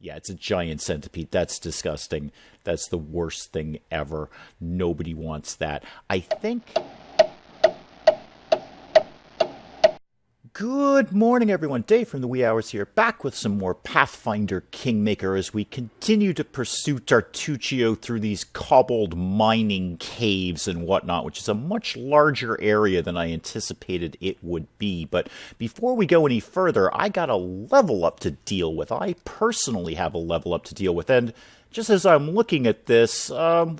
Yeah, it's a giant centipede. That's disgusting. That's the worst thing ever. Nobody wants that. I think... Good morning, everyone. Dave from the Wee Hours here, back with some more Pathfinder Kingmaker as we continue to pursue Tartuccio through these kobold mining caves and whatnot, which is a much larger area than I anticipated it would be. But before we go any further, I got a level up to deal with. I personally have a level up to deal with, and just as I'm looking at this,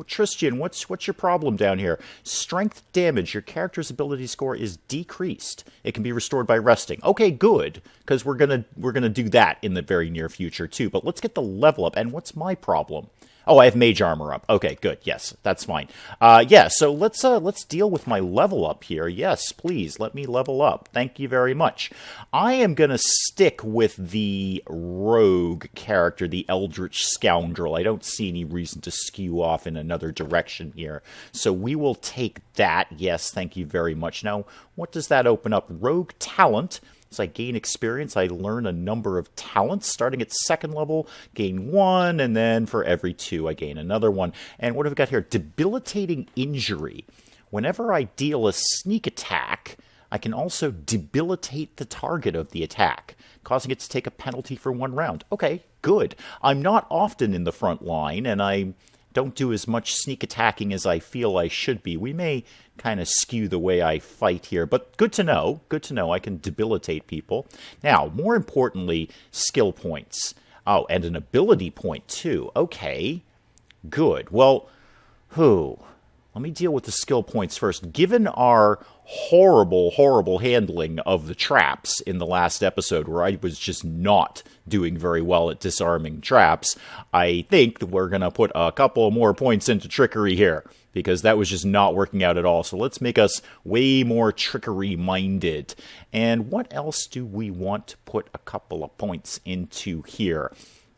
Tristan, what's your problem down here? Strength damage. Your character's ability score is decreased. It can be restored by resting. Okay, good, because we're gonna do that in the very near future too. But let's get the level up. And what's my problem? Oh, I have mage armor up. Okay, good. Yes, that's fine. Yeah, so let's deal with my level up here. Yes, please, let me level up. Thank you very much. I am going to stick with the rogue character, the eldritch scoundrel. I don't see any reason to skew off in another direction here. So we will take that. Yes, thank you very much. Now, what does that open up? Rogue talent. As I gain experience, I learn a number of talents. Starting at 2nd level, gain 1, and then for every 2, I gain another one. And what have we got here? Debilitating injury. Whenever I deal a sneak attack, I can also debilitate the target of the attack, causing it to take a penalty for 1 round. Okay, good. I'm not often in the front line, and I don't do as much sneak attacking as I feel I should be. We may kind of skew the way I fight here, but good to know. Good to know I can debilitate people. Now, more importantly, skill points. Oh, and an ability point, too. Okay, good. Well, let me deal with the skill points first. Given our horrible handling of the traps in the last episode, where I was just not doing very well at disarming traps, I think that we're going to put a couple more points into trickery here, because that was just not working out at all. So let's make us way more trickery-minded. And what else do we want to put a couple of points into here?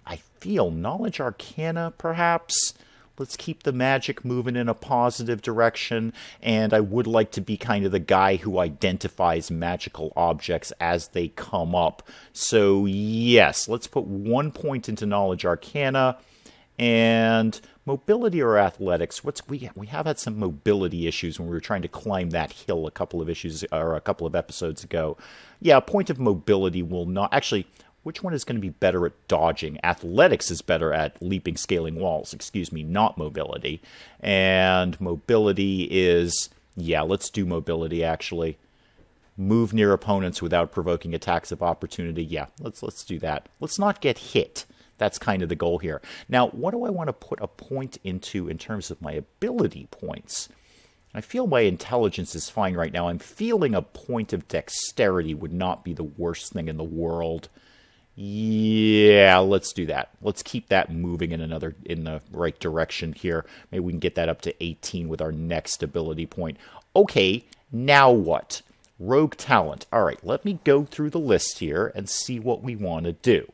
I feel Knowledge Arcana, perhaps? Let's keep the magic moving in a positive direction, and I would like to be kind of the guy who identifies magical objects as they come up. So yes, let's put 1 point into Knowledge Arcana, and mobility or athletics. We have had some mobility issues when we were trying to climb that hill a couple of episodes ago. Yeah, a point of mobility will not actually. Which one is going to be better at dodging? Athletics is better at leaping, scaling walls. Not mobility. And mobility is... Yeah, let's do mobility, actually. Move near opponents without provoking attacks of opportunity. Yeah, let's do that. Let's not get hit. That's kind of the goal here. Now, what do I want to put a point into in terms of my ability points? I feel my intelligence is fine right now. I'm feeling a point of dexterity would not be the worst thing in the world. Yeah, let's do that. Let's keep that moving in the right direction here. Maybe we can get that up to 18 with our next ability point. Okay, now what? Rogue talent. All right, let me go through the list here and see what we want to do.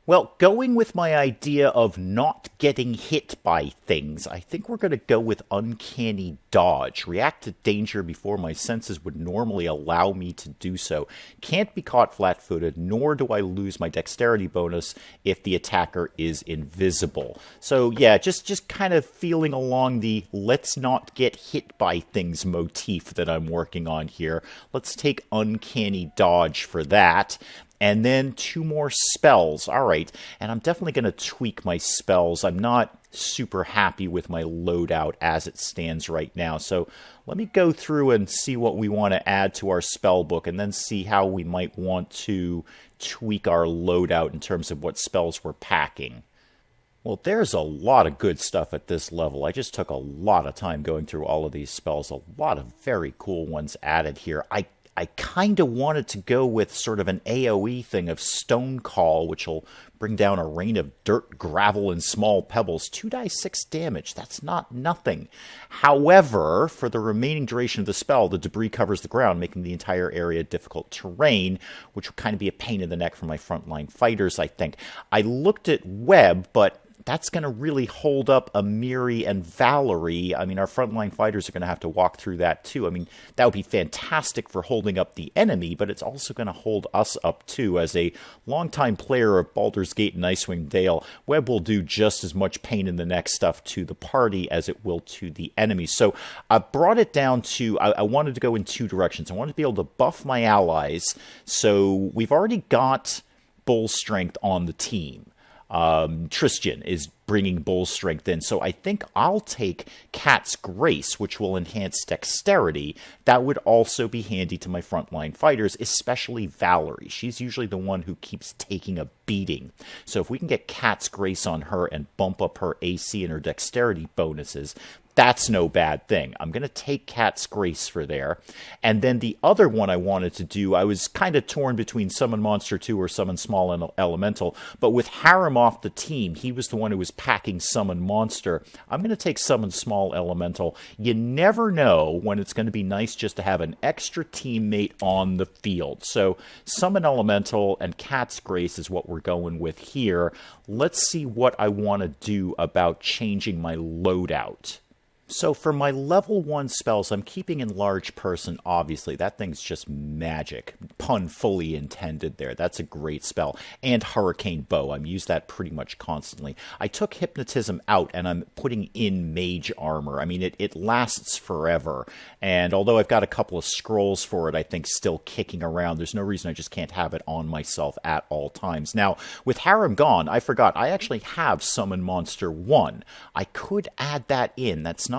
Well, going with my idea of not getting hit by things, I think we're going to go with uncanny dodge. React to danger before my senses would normally allow me to do so. Can't be caught flat-footed, nor do I lose my dexterity bonus if the attacker is invisible. So yeah, just kind of feeling along the let's not get hit by things motif that I'm working on here. Let's take uncanny dodge for that. And then 2 more spells. All right. And I'm definitely going to tweak my spells. I'm not super happy with my loadout as it stands right now. So let me go through and see what we want to add to our spell book, and then see how we might want to tweak our loadout in terms of what spells we're packing. Well, there's a lot of good stuff at this level. I just took a lot of time going through all of these spells. A lot of very cool ones added here. I kind of wanted to go with sort of an AoE thing of Stone Call, which will bring down a rain of dirt, gravel, and small pebbles. 2d6 damage. That's not nothing. However, for the remaining duration of the spell, the debris covers the ground, making the entire area difficult terrain, which will kind of be a pain in the neck for my frontline fighters, I think. I looked at web, but that's going to really hold up Amiri and Valerie. I mean, our frontline fighters are going to have to walk through that too. I mean, that would be fantastic for holding up the enemy, but it's also going to hold us up too. As a longtime player of Baldur's Gate and Icewind Dale, Web will do just as much pain in the neck stuff to the party as it will to the enemy. So I brought it down to, I wanted to go in two directions. I wanted to be able to buff my allies. So we've already got Bull Strength on the team. Tristan is bringing Bull Strength in, so I think I'll take Cat's Grace, which will enhance dexterity. That would also be handy to my frontline fighters, especially Valerie. She's usually the one who keeps taking a beating. So if we can get Cat's Grace on her and bump up her AC and her dexterity bonuses, that's no bad thing. I'm going to take Cat's Grace for there. And then the other one I wanted to do, I was kind of torn between Summon Monster 2 or Summon Small Elemental. But with Harem off the team, he was the one who was packing Summon Monster. I'm going to take Summon Small Elemental. You never know when it's going to be nice just to have an extra teammate on the field. So Summon Elemental and Cat's Grace is what we're going with here. Let's see what I want to do about changing my loadout. So for my level 1 spells, I'm keeping Enlarge Person, obviously. That thing's just magic. Pun fully intended there. That's a great spell. And Hurricane Bow. I'm used that pretty much constantly. I took Hypnotism out, and I'm putting in Mage Armor. I mean, it lasts forever. And although I've got a couple of scrolls for it, I think, still kicking around, there's no reason I just can't have it on myself at all times. Now, with Harem gone, I forgot, I actually have Summon Monster 1. I could add that in. That's not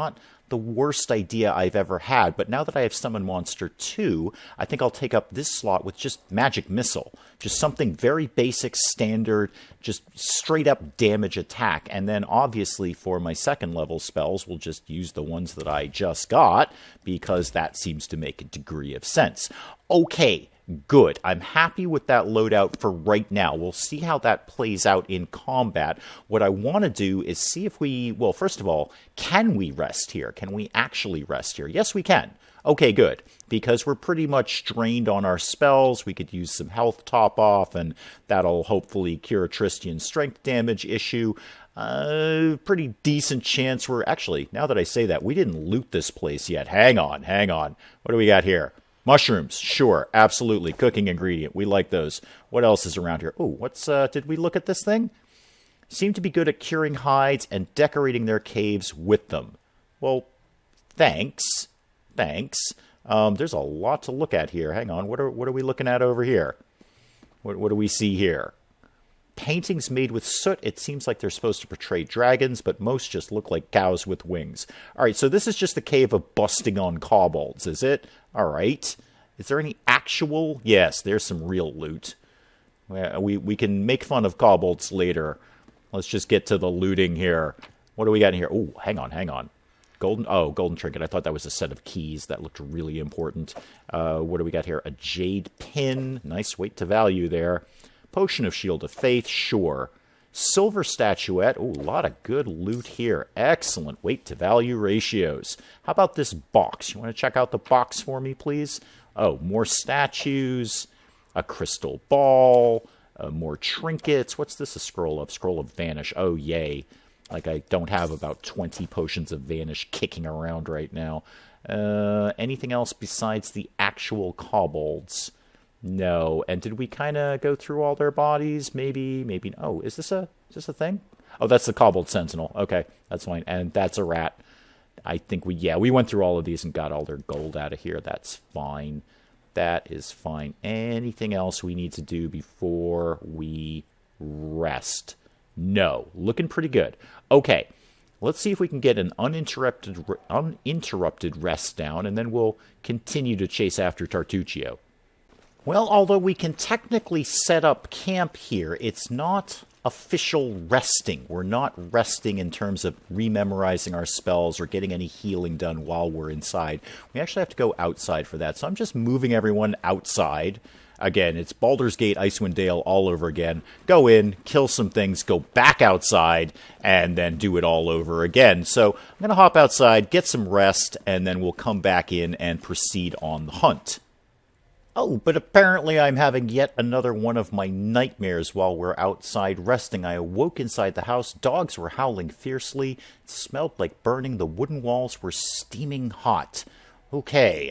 the worst idea I've ever had, but now that I have Summon Monster 2, I think I'll take up this slot with just Magic Missile. Just something very basic, standard, just straight up damage attack. And then obviously for my second level spells, we'll just use the ones that I just got, because that seems to make a degree of sense. Okay. Good. I'm happy with that loadout for right now. We'll see how that plays out in combat. What I want to do is see if we, well, first of all, can we rest here? Can we actually rest here? Yes, we can. Okay, good. Because we're pretty much drained on our spells. We could use some health top off, and that'll hopefully cure Tristan's strength damage issue. Pretty decent chance we're, actually, now that I say that, we didn't loot this place yet. Hang on. What do we got here? Mushrooms, sure, absolutely. Cooking ingredient, we like those. What else is around here? Oh, what's, did we look at this thing? Seem to be good at curing hides and decorating their caves with them. Well, thanks. There's a lot to look at here. Hang on, what are we looking at over here? What do we see here? Paintings made with soot. It seems like they're supposed to portray dragons, but most just look like cows with wings. All right, so this is just the cave of busting on kobolds, is it? All right. Is there any actual? Yes, there's some real loot. We can make fun of kobolds later. Let's just get to the looting here. What do we got in here? Oh, hang on. Golden trinket. I thought that was a set of keys. That looked really important. What do we got here? A jade pin. Nice weight to value there. Potion of Shield of Faith, sure. Silver statuette. Oh, a lot of good loot here. Excellent weight to value ratios. How about this box? You want to check out the box for me, please? Oh, more statues, a crystal ball, more trinkets. What's this a scroll of? Scroll of Vanish. Oh, yay. Like I don't have about 20 potions of Vanish kicking around right now. Anything else besides the actual kobolds? No. And did we kind of go through all their bodies? Maybe. Oh, is this a thing? Oh, that's the Kobold Sentinel. Okay, that's fine. And that's a rat. I think we went through all of these and got all their gold out of here. That's fine. That is fine. Anything else we need to do before we rest? No. Looking pretty good. Okay. Let's see if we can get an uninterrupted rest down, and then we'll continue to chase after Tartuccio. Well, although we can technically set up camp here, it's not official resting. We're not resting in terms of rememorizing our spells or getting any healing done while we're inside. We actually have to go outside for that. So I'm just moving everyone outside. Again, it's Baldur's Gate, Icewind Dale all over again. Go in, kill some things, go back outside, and then do it all over again. So I'm going to hop outside, get some rest, and then we'll come back in and proceed on the hunt. Oh, but apparently I'm having yet another one of my nightmares while we're outside resting. I awoke inside the house. Dogs were howling fiercely. It smelled like burning. The wooden walls were steaming hot. Okay,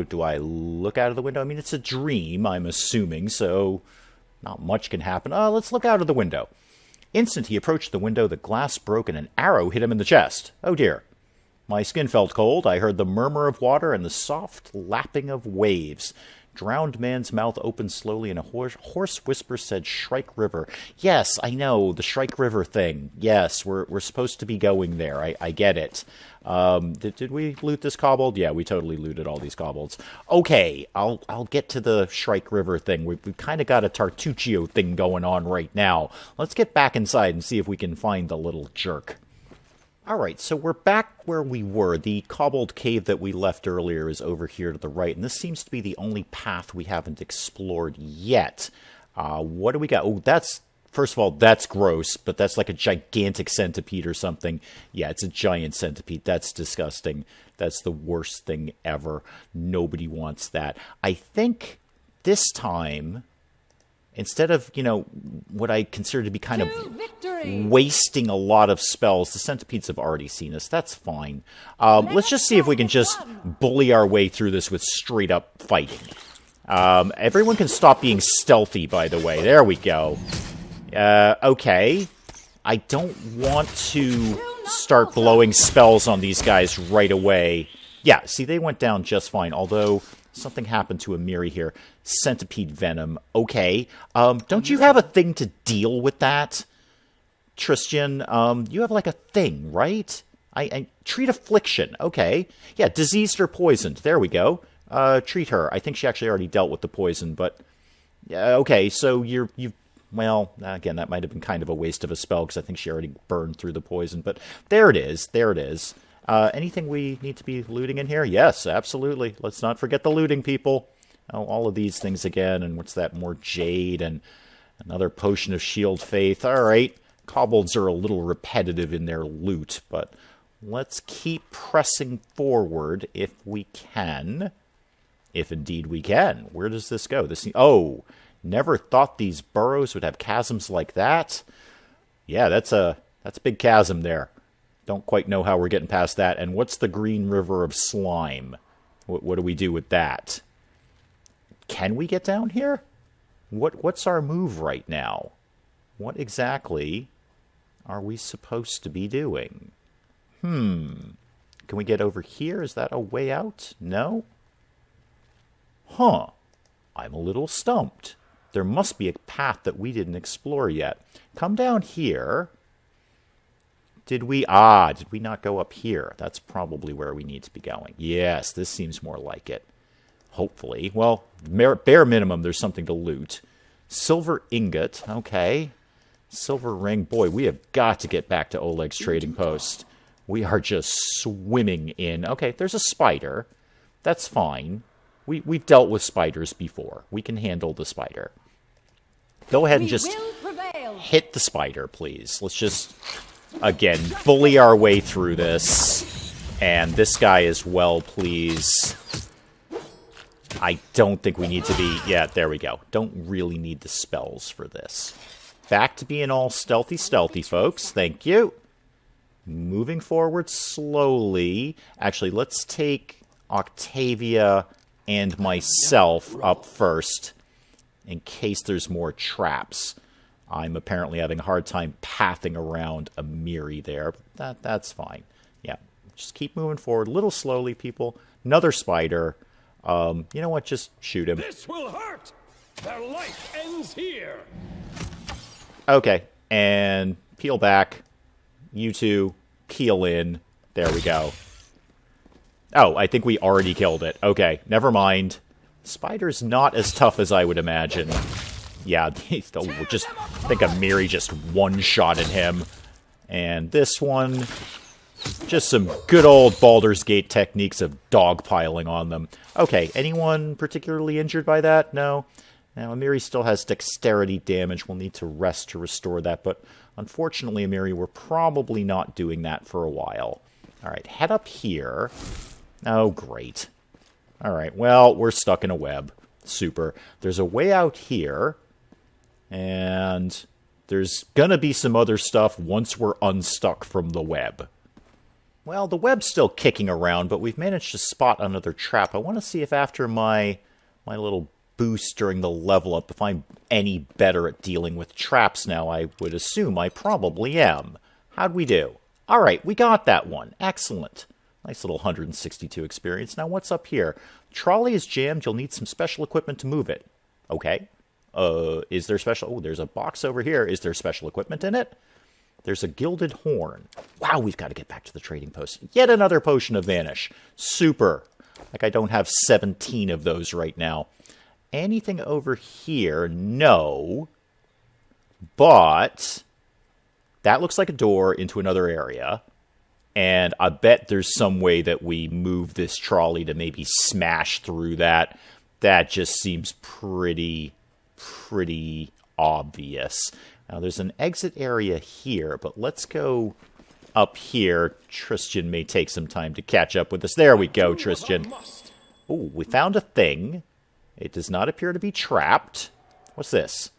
do I look out of the window? I mean, it's a dream, I'm assuming, so not much can happen. Let's look out of the window. Instant he approached the window, the glass broke and an arrow hit him in the chest. Oh dear. My skin felt cold. I heard the murmur of water and the soft lapping of waves. Drowned man's mouth opened slowly, and a hoarse whisper said, Shrike River. Yes, I know, the Shrike River thing. Yes, we're supposed to be going there. I get it. Did we loot this kobold? Yeah, we totally looted all these kobolds. Okay, I'll get to the Shrike River thing. We've kind of got a Tartuccio thing going on right now. Let's get back inside and see if we can find the little jerk. Alright, so we're back where we were. The kobold cave that we left earlier is over here to the right, and this seems to be the only path we haven't explored yet. What do we got? Oh, first of all, that's gross, but that's like a gigantic centipede or something. Yeah, it's a giant centipede. That's disgusting. That's the worst thing ever. Nobody wants that. I think this time, instead of, what I consider to be kind of wasting a lot of spells, the centipedes have already seen us. That's fine. Let's just see if we can just bully our way through this with straight-up fighting. Everyone can stop being stealthy, by the way. There we go. Okay. I don't want to start blowing spells on these guys right away. Yeah, see, they went down just fine, although something happened to Amiri here. Centipede venom. Okay. Don't you have a thing to deal with that? Tristan, you have like a thing, right? I treat affliction. Okay. Yeah, diseased or poisoned. There we go. Treat her. I think she actually already dealt with the poison, but okay, so well, again, that might have been kind of a waste of a spell because I think she already burned through the poison, but there it is. There it is. Anything we need to be looting in here? Yes, absolutely. Let's not forget the looting, people. Oh, all of these things again, and what's that? More jade and another potion of shield faith. All right. Kobolds are a little repetitive in their loot, but let's keep pressing forward if we can. If indeed we can. Where does this go? Oh, never thought these burrows would have chasms like that. Yeah, that's a big chasm there. Don't quite know how we're getting past that. And what's the green river of slime? What do we do with that? Can we get down here? What's our move right now? What exactly are we supposed to be doing? Can we get over here? Is that a way out? No? Huh. I'm a little stumped. There must be a path that we didn't explore yet. Come down here. Did we not go up here? That's probably where we need to be going. Yes, this seems more like it. Hopefully. Well, bare minimum, there's something to loot. Silver ingot. Okay. Silver ring. Boy, we have got to get back to Oleg's trading post. We are just swimming in. Okay, there's a spider. That's fine. We've dealt with spiders before. We can handle the spider. Go ahead and just hit the spider, please. Let's just, again, bully our way through this. And this guy as well, please. I don't think we need to be... Yeah, there we go. Don't really need the spells for this. Back to being all stealthy, folks. Thank you. Moving forward slowly. Actually, let's take Octavia and myself up first, in case there's more traps. I'm apparently having a hard time pathing around Amiri there, but that's fine. Yeah, just keep moving forward a little slowly, people. Another spider. You know what? Just shoot him. This will hurt. Their life ends here. Okay, and peel back. You two, peel in. There we go. Oh, I think we already killed it. Okay, never mind. Spider's not as tough as I would imagine. Yeah, just think Amiri just one-shotted him. And this one, just some good old Baldur's Gate techniques of dogpiling on them. Okay, anyone particularly injured by that? No? Now, Amiri still has dexterity damage. We'll need to rest to restore that, but unfortunately, Amiri, we're probably not doing that for a while. Alright, head up here. Oh, great. Alright, well, we're stuck in a web. Super. There's a way out here, and there's gonna be some other stuff once we're unstuck from the web. Well, the web's still kicking around, but we've managed to spot another trap. I want to see if after my little boost during the level up, if I'm any better at dealing with traps now. I would assume I probably am. How'd we do? All right, we got that one. Excellent. Nice little 162 experience. Now, what's up here? Trolley is jammed. You'll need some special equipment to move it. Okay. Is there special... Oh, there's a box over here. Is there special equipment in it? There's a gilded horn. Wow, we've got to get back to the trading post. Yet another potion of vanish. Super. Like I don't have 17 of those right now. Anything over here? No. But that looks like a door into another area. And I bet there's some way that we move this trolley to maybe smash through that. That just seems pretty obvious. Now, there's an exit area here, but let's go up here. Tristan may take some time to catch up with us. There we go, Tristan. Oh, we found a thing. It does not appear to be trapped. What's this?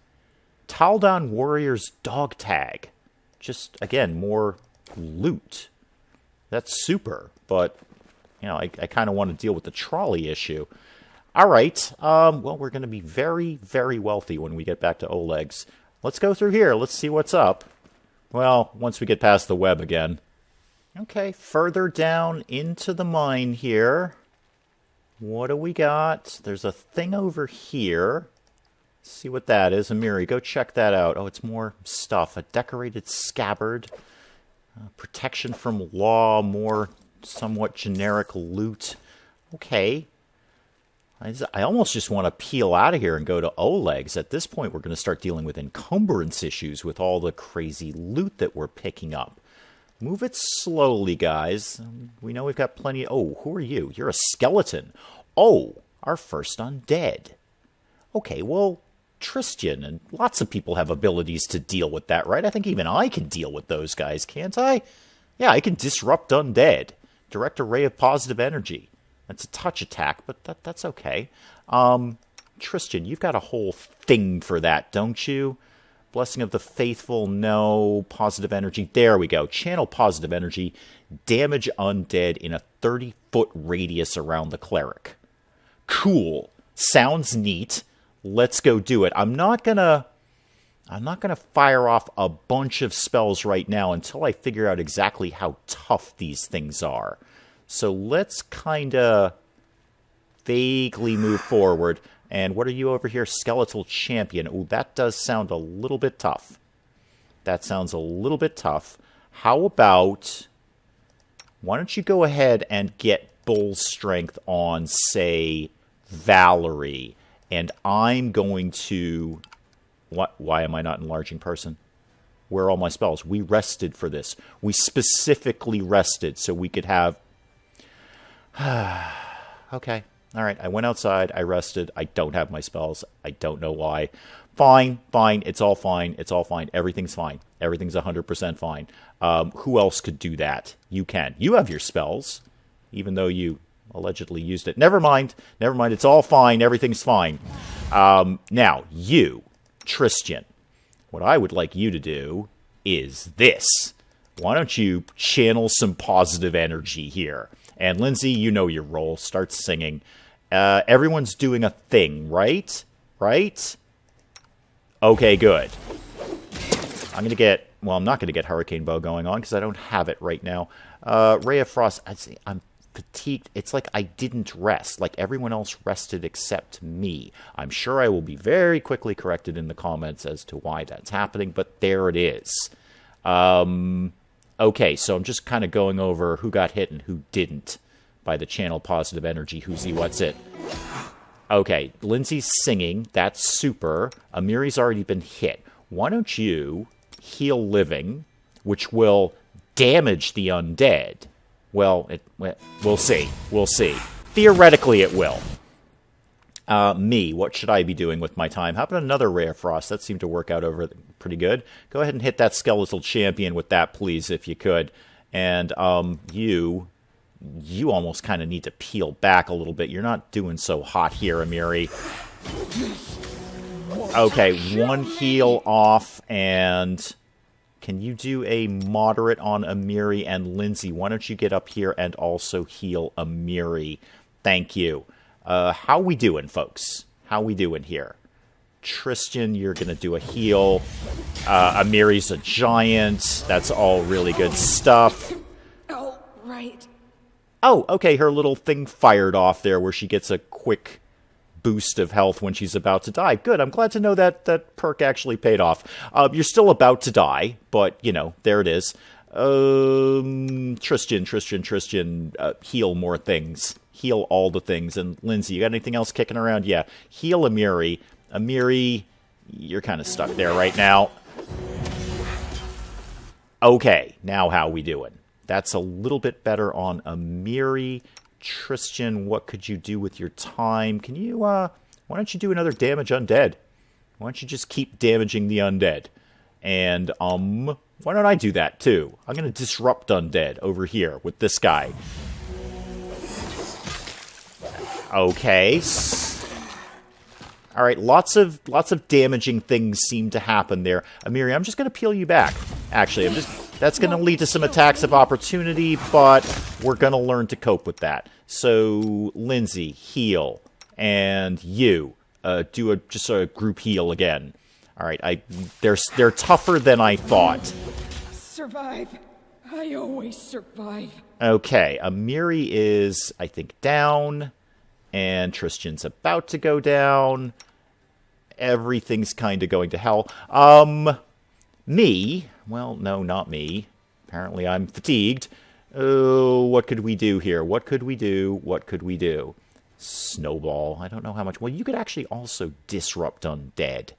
Taldan Warrior's dog tag. Just, again, more loot. That's super, but, you know, I kind of want to deal with the trolley issue. All right, well, we're going to be very, very wealthy when we get back to Oleg's. Let's go through here. Let's see what's up. Well, once we get past the web again. Okay, further down into the mine here. What do we got? There's a thing over here. Let's see what that is. Amiri, go check that out. Oh, it's more stuff. A decorated scabbard. Protection from law. More somewhat generic loot. Okay. I almost just want to peel out of here and go to Oleg's. At this point, we're going to start dealing with encumbrance issues with all the crazy loot that we're picking up. Move it slowly, guys. We know we've got plenty... Oh, who are you? You're a skeleton. Oh, our first undead. Okay, well, Tristan and lots of people have abilities to deal with that, right? I think even I can deal with those guys, can't I? Yeah, I can disrupt undead. Direct a ray of positive energy. That's a touch attack, but that's okay. Tristan, you've got a whole thing for that, don't you? Blessing of the Faithful, no. Positive energy, there we go. Channel positive energy. Damage undead in a 30-foot radius around the cleric. Cool. Sounds neat. Let's go do it. I'm not gonna fire off a bunch of spells right now until I figure out exactly how tough these things are. So let's kind of vaguely move forward. And what are you over here? Skeletal Champion. Oh, that does sound a little bit tough. That sounds a little bit tough. How about... Why don't you go ahead and get Bull Strength on, say, Valerie. And I'm going to... What? Why am I not enlarging person? Where are all my spells? We rested for this. We specifically rested so we could have... Okay. All right. I went outside. I rested. I don't have my spells. I don't know why. Fine. Fine. It's all fine. It's all fine. Everything's fine. Everything's 100% fine. Who else could do that? You can. You have your spells, even though you allegedly used it. Never mind. Never mind. It's all fine. Everything's fine. Now, you, Tristan, what I would like you to do is this. Why don't you channel some positive energy here? And Lindsay, you know your role. Start singing. Everyone's doing a thing, right? Right? Okay, good. I'm going to get... Well, I'm not going to get Hurricane Bow going on because I don't have it right now. Ray of Frost, I'm fatigued. It's like I didn't rest. Like everyone else rested except me. I'm sure I will be very quickly corrected in the comments as to why that's happening, but there it is. Okay, so I'm just kind of going over who got hit and who didn't by the channel positive energy. Who's he, what's it? Okay, Lindsay's singing. That's super. Amiri's already been hit. Why don't you heal living, which will damage the undead? Well, we'll see. We'll see. Theoretically, it will. Me, what should I be doing with my time? How about another Ray of Frost? That seemed to work out over pretty good. Go ahead and hit that Skeletal Champion with that, please, if you could. And you almost kind of need to peel back a little bit. You're not doing so hot here, Amiri. Okay, one heal off, and can you do a moderate on Amiri and Lindsay? Why don't you get up here and also heal Amiri? Thank you. How we doing, folks? How we doing here? Tristan, you're going to do a heal. Amiri's a giant. That's all really good stuff. Oh, right. Oh, okay, her little thing fired off there where she gets a quick boost of health when she's about to die. Good, I'm glad to know that that perk actually paid off. You're still about to die, but, you know, there it is. Tristan, heal more things. Heal all the things. And Lindsay, you got anything else kicking around? Yeah, heal Amiri. Amiri, you're kind of stuck there right now. Okay, now how we doing? That's a little bit better on Amiri. Tristan, what could you do with your time? Can you, why don't you do another damage undead? Why don't you just keep damaging the undead? And, why don't I do that too? I'm gonna disrupt undead over here with this guy. Okay. Alright, lots of damaging things seem to happen there. Amiri, I'm just gonna peel you back. Actually, that's gonna lead to some attacks of opportunity, but we're gonna learn to cope with that. So, Lindsay, heal. And you, do just a group heal again. Alright, they're tougher than I thought. Survive. I always survive. Okay, Amiri is, I think, down. And Tristan's about to go down. Everything's kind of going to hell. Me? Well, no, not me. Apparently I'm fatigued. Oh, what could we do here? What could we do? Snowball. I don't know how much. Well, you could actually also disrupt undead.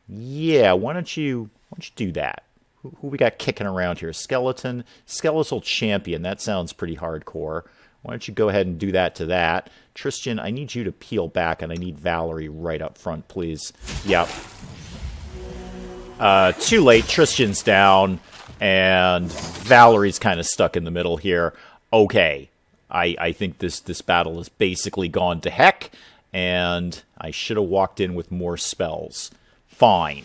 Yeah, why don't you do that? Who we got kicking around here? Skeleton? Skeletal champion. That sounds pretty hardcore. Why don't you go ahead and do that to that? Tristan, I need you to peel back, and I need Valerie right up front, please. Yep. Too late. Tristan's down, and Valerie's kind of stuck in the middle here. Okay. I think this battle has basically gone to heck, and I should have walked in with more spells. Fine.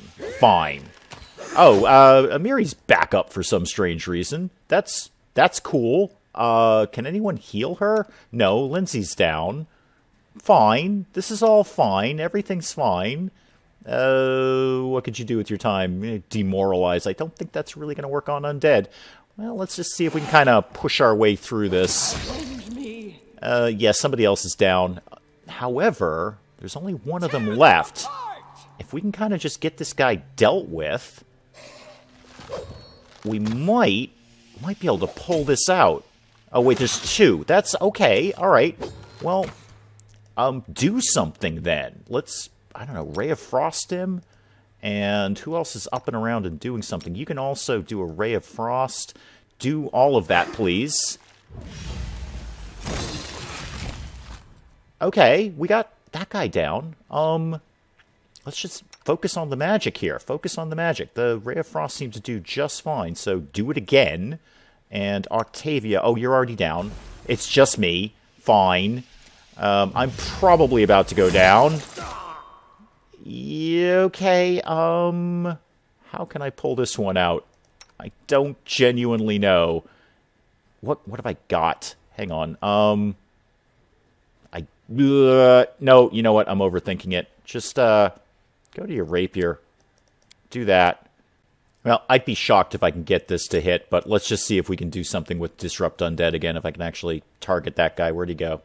Oh, Amiri's back up for some strange reason. That's cool. Can anyone heal her? No, Lindsay's down. Fine. This is all fine. Everything's fine. What could you do with your time? Demoralize. I don't think that's really going to work on undead. Well, let's just see if we can kind of push our way through this. Yeah, somebody else is down. However, there's only one of them left. If we can kind of just get this guy dealt with, we might be able to pull this out. Oh, wait, there's two. That's okay. All right. Well, do something then. Let's, I don't know, Ray of Frost him? And who else is up and around and doing something? You can also do a Ray of Frost. Do all of that, please. Okay, we got that guy down. Let's just focus on the magic here. Focus on the magic. The Ray of Frost seems to do just fine, so do it again. And Octavia, oh, you're already down. It's just me. Fine. I'm probably about to go down. Yeah, okay, how can I pull this one out? I don't genuinely know. What have I got? Hang on. No, you know what? I'm overthinking it. Just, go to your rapier. Do that. Well, I'd be shocked if I can get this to hit, but let's just see if we can do something with Disrupt Undead again, if I can actually target that guy. Where'd he go?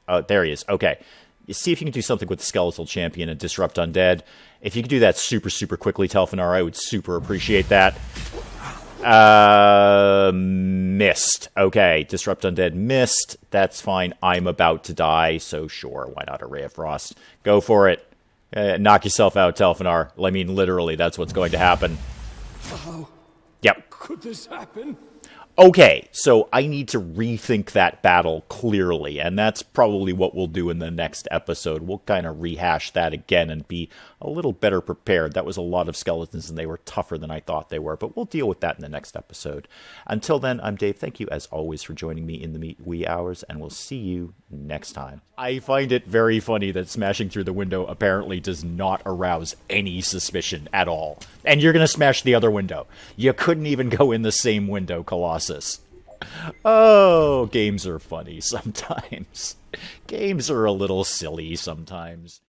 Oh, there he is. Okay. You see if you can do something with the Skeletal Champion and Disrupt Undead. If you could do that super, super quickly, Telfinar, I would super appreciate that. Missed. Okay, Disrupt Undead missed. That's fine. I'm about to die, so sure, why not a Ray of Frost? Go for it. Knock yourself out, Telfinar. I mean, literally, that's what's going to happen. How? Yep. Could this happen? Okay, so I need to rethink that battle clearly, and that's probably what we'll do in the next episode. We'll kind of rehash that again and be a little better prepared. That was a lot of skeletons, and they were tougher than I thought they were, but we'll deal with that in the next episode. Until then, I'm Dave. Thank you, as always, for joining me in the wee hours, and we'll see you next time. I find it very funny that smashing through the window apparently does not arouse any suspicion at all. And you're going to smash the other window. You couldn't even go in the same window, Colossus. Oh, games are funny sometimes. Games are a little silly sometimes.